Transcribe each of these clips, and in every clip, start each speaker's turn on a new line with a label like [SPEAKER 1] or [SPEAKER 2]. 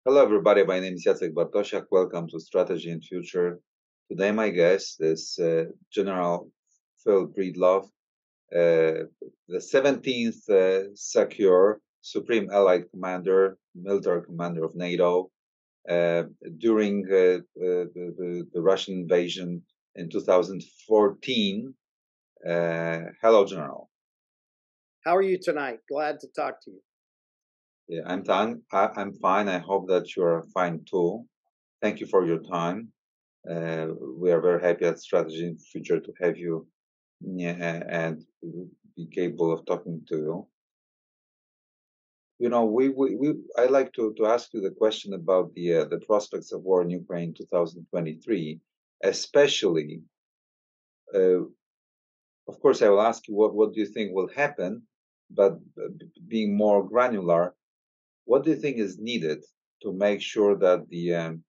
[SPEAKER 1] Hello, everybody. My name is Jacek Bartosiak. Welcome to Strategy and Future. Today, my guest is General Phil Breedlove, the 17th SACEUR, Supreme Allied Commander, Military Commander of NATO, uh, during the Russian invasion in 2014. Hello, General.
[SPEAKER 2] How are you tonight? Glad to talk to you.
[SPEAKER 1] Yeah, I'm fine. I'm fine. I hope that you're fine too. Thank you for your time. We are very happy at Strategy and Future to have you, and be capable of talking to you. You know, I like to ask you the question about the prospects of war in Ukraine 2023, especially. Uh, of course, I will ask you what do you think will happen, but being more granular, what do you think is needed to make sure that the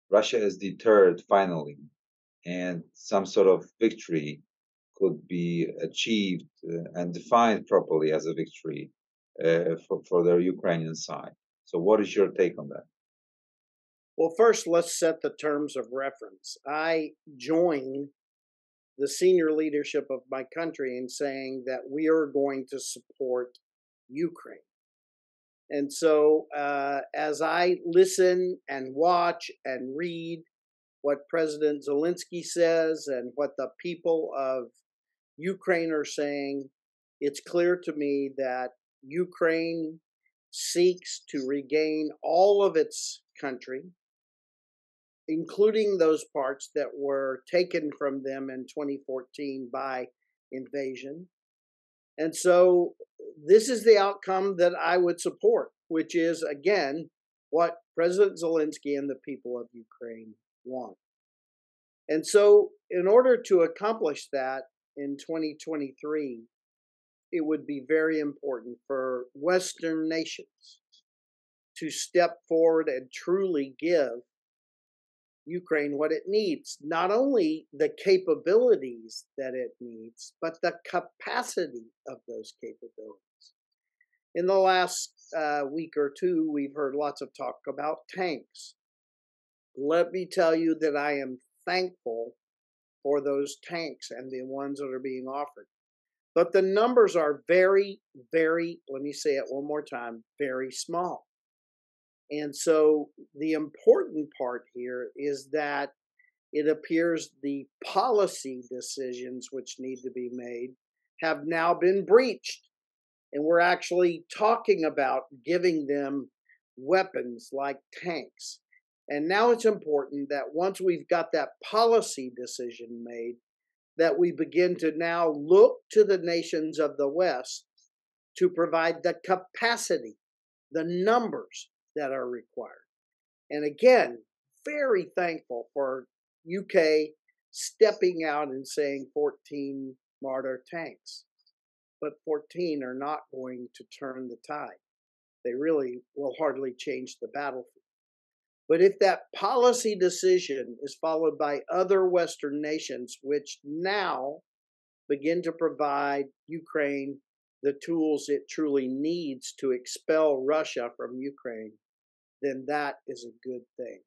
[SPEAKER 1] Russia is deterred finally, and some sort of victory could be achieved and defined properly as a victory for the Ukrainian side. So, what is your take on that?
[SPEAKER 2] Well, first, let's set the terms of reference. I join the senior leadership of my country in saying that we are going to support Ukraine. And so, as I listen and watch and read what President Zelensky says and what the people of Ukraine are saying, it's clear to me that Ukraine seeks to regain all of its country, including those parts that were taken from them in 2014 by invasion. And so this is the outcome that I would support, which is, again, what President Zelensky and the people of Ukraine want. And so, in order to accomplish that in 2023, it would be very important for Western nations to step forward and truly give Ukraine what it needs. Not only the capabilities that it needs, but the capacity of those capabilities. In the last week or two, we've heard lots of talk about tanks. Let me tell you that I am thankful for those tanks and the ones that are being offered. But the numbers are very, very, let me say it one more time, very small. And so the important part here is that it appears the policy decisions which need to be made have now been breached. And we're actually talking about giving them weapons like tanks. And now it's important that once we've got that policy decision made, that we begin to now look to the nations of the West to provide the capacity, the numbers that are required. And again, very thankful for UK stepping out and saying 14 Marder tanks. But 14 are not going to turn the tide. They really will hardly change the battlefield. But if that policy decision is followed by other Western nations, which now begin to provide Ukraine the tools it truly needs to expel Russia from Ukraine, then that is a good thing.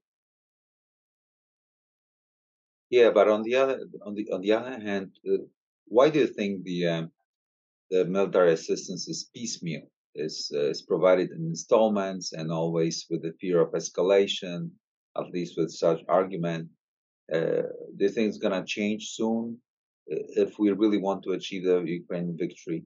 [SPEAKER 1] Yeah, but on the other hand, why do you think the military assistance is piecemeal? Is provided in installments and always with the fear of escalation, at least with such argument. Do you think it's going to change soon if we really want to achieve the Ukraine victory?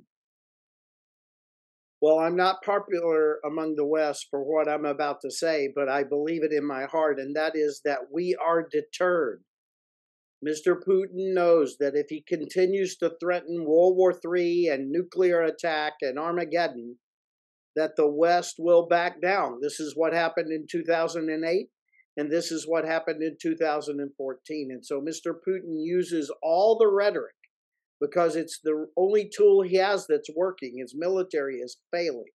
[SPEAKER 2] Well, I'm not popular among the West for what I'm about to say, but I believe it in my heart, and that is that we are deterred. Mr. Putin knows that if he continues to threaten World War III and nuclear attack and Armageddon, that the West will back down. This is what happened in 2008, and this is what happened in 2014. And so Mr. Putin uses all the rhetoric because it's the only tool he has that's working. His military is failing,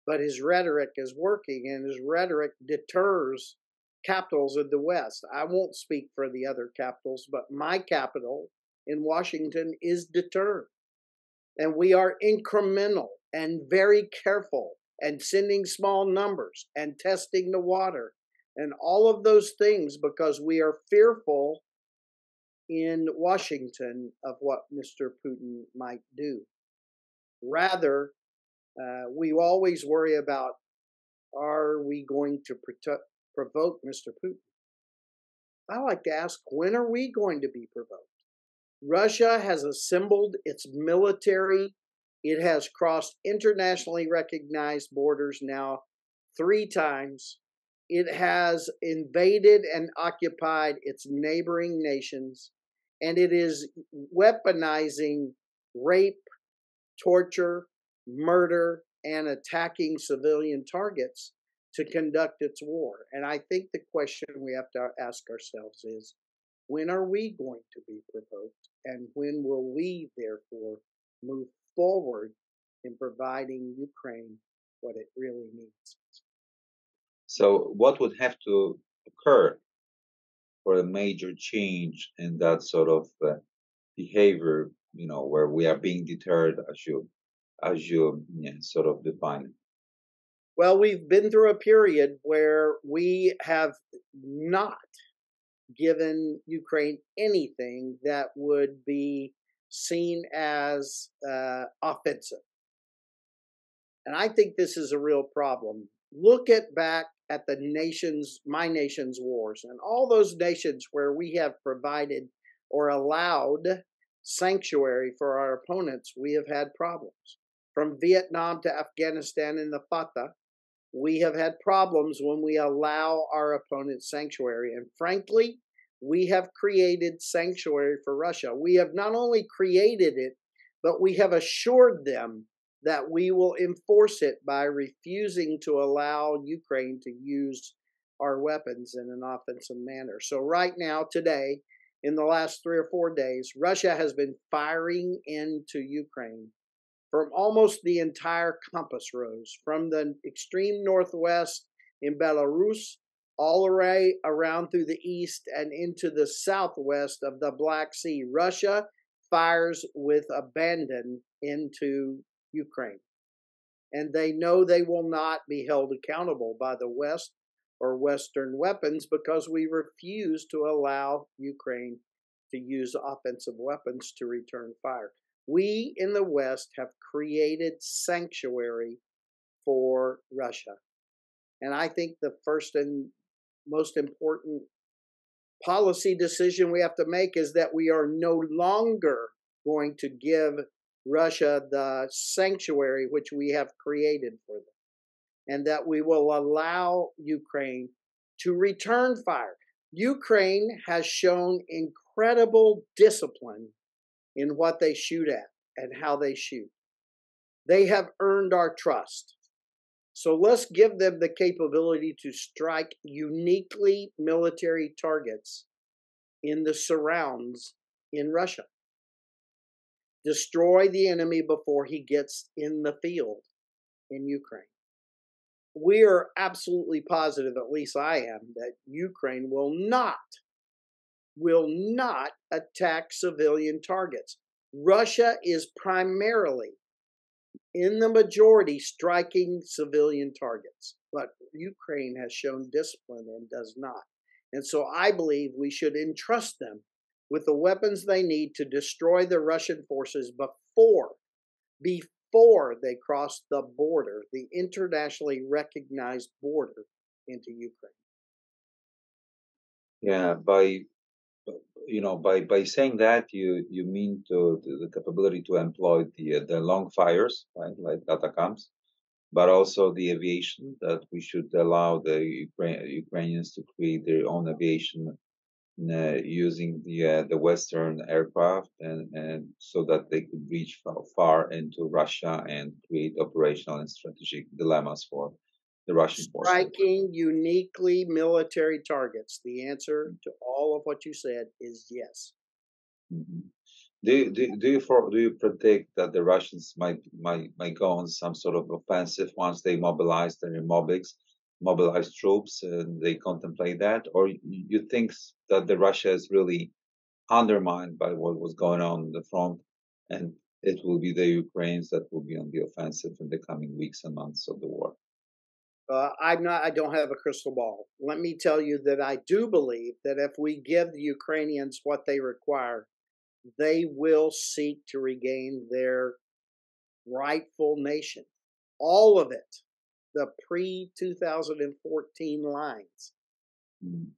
[SPEAKER 2] but his rhetoric is working, and his rhetoric deters capitals of the West. I won't speak for the other capitals, but my capital in Washington is deterred. And we are incremental and very careful and sending small numbers and testing the water and all of those things because we are fearful in Washington of what Mr. Putin might do. Rather, we always worry about, are we going to provoke Mr. Putin? I like to ask, when are we going to be provoked? Russia has assembled its military. It has crossed internationally recognized borders now 3 times. It has invaded and occupied its neighboring nations, and it is weaponizing rape, torture, murder, and attacking civilian targets to conduct its war. And I think the question we have to ask ourselves is, when are we going to be provoked? And when will we, therefore, move forward in providing Ukraine what it really needs?
[SPEAKER 1] So what would have to occur for a major change in that sort of behavior, where we are being deterred, as you sort of define it?
[SPEAKER 2] Well, we've been through a period where we have not given Ukraine anything that would be seen as offensive. And I think this is a real problem. Look back at my nation's wars, and all those nations where we have provided or allowed sanctuary for our opponents, we have had problems. From Vietnam to Afghanistan and the Fatah, we have had problems when we allow our opponents sanctuary. And frankly, we have created sanctuary for Russia. We have not only created it, but we have assured them that we will enforce it by refusing to allow Ukraine to use our weapons in an offensive manner. So right now, today, in the last 3 or 4 days, Russia has been firing into Ukraine from almost the entire compass rose, from the extreme northwest in Belarus, all the way around through the east and into the southwest of the Black Sea. Russia fires with abandon into Ukraine. And they know they will not be held accountable by the West or Western weapons because we refuse to allow Ukraine to use offensive weapons to return fire. We in the West have created sanctuary for Russia. And I think the first and most important policy decision we have to make is that we are no longer going to give Russia the sanctuary which we have created for them, and that we will allow Ukraine to return fire. Ukraine has shown incredible discipline in what they shoot at and how they shoot. They have earned our trust. So let's give them the capability to strike uniquely military targets in the surrounds in Russia. Destroy the enemy before he gets in the field in Ukraine. We are absolutely positive, at least I am, that Ukraine will not attack civilian targets. Russia is primarily, in the majority, striking civilian targets, but Ukraine has shown discipline and does not. And so I believe we should entrust them with the weapons they need to destroy the Russian forces before they cross the border, the internationally recognized border into Ukraine.
[SPEAKER 1] Yeah, by saying that, you mean the capability to employ the long fires, right, like ATACMS, but also the aviation, that we should allow the Ukrainians to create their own aviation using the Western aircraft, and so that they could reach far into Russia and create operational and strategic dilemmas for the Russian forces.
[SPEAKER 2] Striking uniquely military targets. The answer to all of what you said is yes.
[SPEAKER 1] Mm-hmm. Do you predict that the Russians might go on some sort of offensive once they mobilize their mobilize troops, and they contemplate that, or you think that the Russia is really undermined by what was going on the front, and it will be the Ukrainians that will be on the offensive in the coming weeks and months of the war?
[SPEAKER 2] I'm not. I don't have a crystal ball. Let me tell you that I do believe that if we give the Ukrainians what they require, they will seek to regain their rightful nation, all of it, the pre 2014 lines.
[SPEAKER 1] Mm.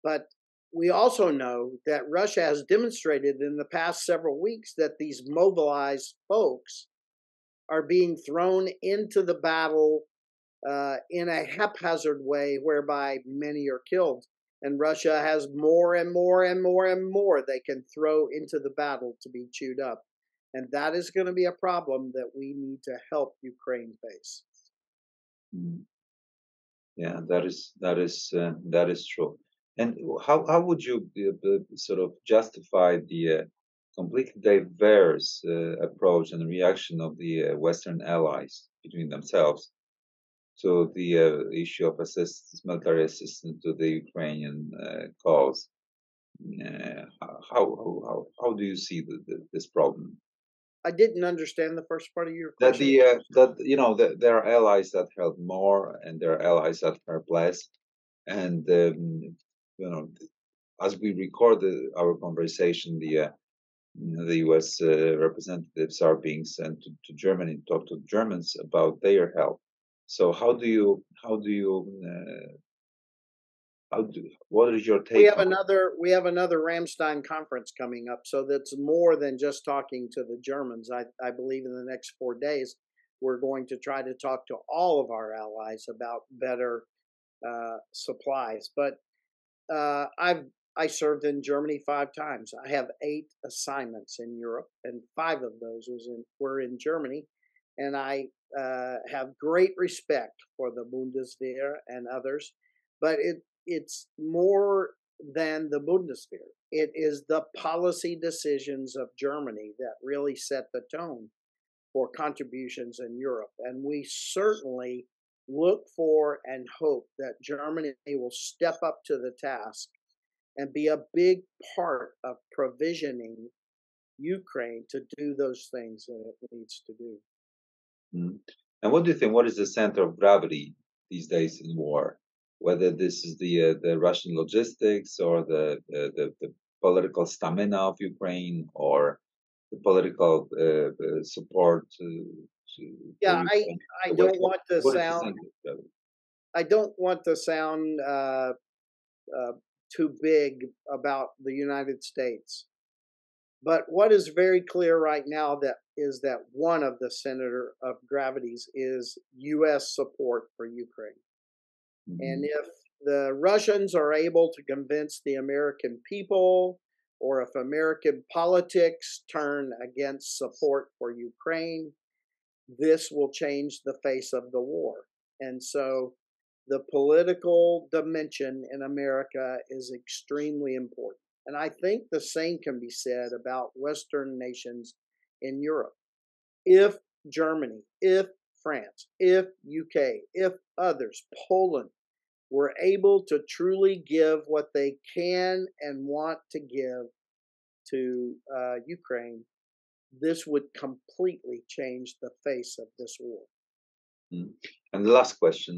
[SPEAKER 2] But we also know that Russia has demonstrated in the past several weeks that these mobilized folks are being thrown into the battle in a haphazard way, whereby many are killed. And Russia has more and more and more and more they can throw into the battle to be chewed up. And that is going to be a problem that we need to help Ukraine face.
[SPEAKER 1] Mm. Yeah, that is true. And how would you sort of justify the completely diverse approach and reaction of the Western allies between themselves to the issue of military assistance to the Ukrainian cause? How do you see this problem?
[SPEAKER 2] I didn't understand the first part of your
[SPEAKER 1] That
[SPEAKER 2] question.
[SPEAKER 1] there are allies that help more and there are allies that help less, and you know as we record our conversation, the U.S. Representatives are being sent to Germany to talk to Germans about their help. So what is your take on?
[SPEAKER 2] We have another Ramstein conference coming up, so that's more than just talking to the Germans. I believe in the next 4 days we're going to try to talk to all of our allies about better supplies. But I served in Germany 5 times. I have 8 assignments in Europe, and 5 of those were in Germany. And I have great respect for the Bundeswehr and others, but it's more than the Bundeswehr. It is the policy decisions of Germany that really set the tone for contributions in Europe. And we certainly look for and hope that Germany will step up to the task and be a big part of provisioning Ukraine to do those things that it needs to do.
[SPEAKER 1] Mm. And what do you think? What is the center of gravity these days in war? Whether this is the Russian logistics or the political stamina of Ukraine or the political support for
[SPEAKER 2] Yeah,
[SPEAKER 1] Ukraine.
[SPEAKER 2] I don't want to
[SPEAKER 1] What is the
[SPEAKER 2] sound
[SPEAKER 1] center of gravity?
[SPEAKER 2] I don't want to sound uh, too big about the United States. But what is very clear right now that one of the center of gravities is U.S. support for Ukraine. And
[SPEAKER 1] Mhm.
[SPEAKER 2] if the Russians are able to convince the American people, or if American politics turn against support for Ukraine, this will change the face of the war. And so the political dimension in America is extremely important. And I think the same can be said about Western nations in Europe. If Germany, if France, if UK, if others, Poland, were able to truly give what they can and want to give to Ukraine, this would completely change the face of this war.
[SPEAKER 1] Mm. And the last question,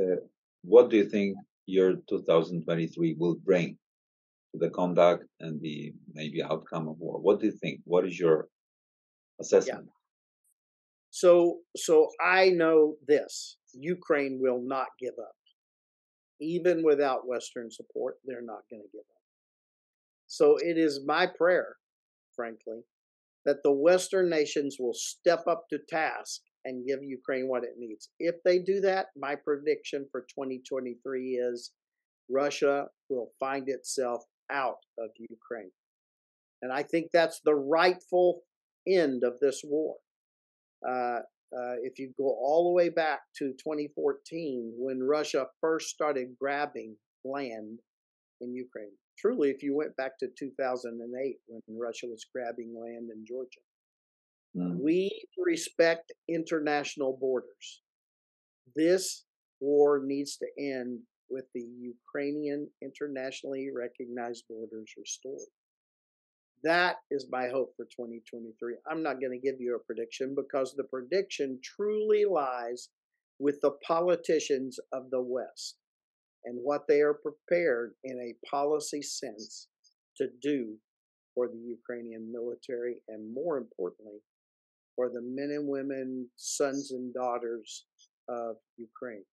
[SPEAKER 1] uh, what do you think year 2023 will bring to the conduct and the maybe outcome of war? What do you think? What is your
[SPEAKER 2] Yeah.
[SPEAKER 1] assessment?
[SPEAKER 2] So I know this: Ukraine will not give up, even without Western support. They're not going to give up. So it is my prayer, frankly, that the Western nations will step up to task and give Ukraine what it needs. If they do that, my prediction for 2023 is Russia will find itself out of Ukraine. And I think that's the rightful end of this war. Uh, if you go all the way back to 2014, when Russia first started grabbing land in Ukraine, truly, if you went back to 2008, when Russia was grabbing land in Georgia,
[SPEAKER 1] Mm.
[SPEAKER 2] we respect international borders. This war needs to end with the Ukrainian internationally recognized borders restored. That is my hope for 2023. I'm not going to give you a prediction because the prediction truly lies with the politicians of the West and what they are prepared in a policy sense to do for the Ukrainian military, and more importantly, for the men and women, sons and daughters of Ukraine.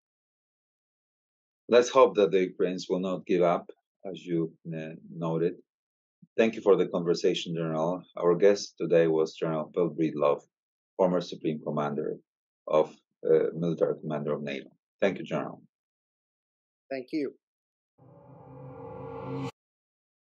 [SPEAKER 1] Let's hope that the Ukrainians will not give up, as you noted. Thank you for the conversation, General. Our guest today was General Bill Breedlove, former Supreme Commander of Military Commander of NATO. Thank you, General.
[SPEAKER 2] Thank you.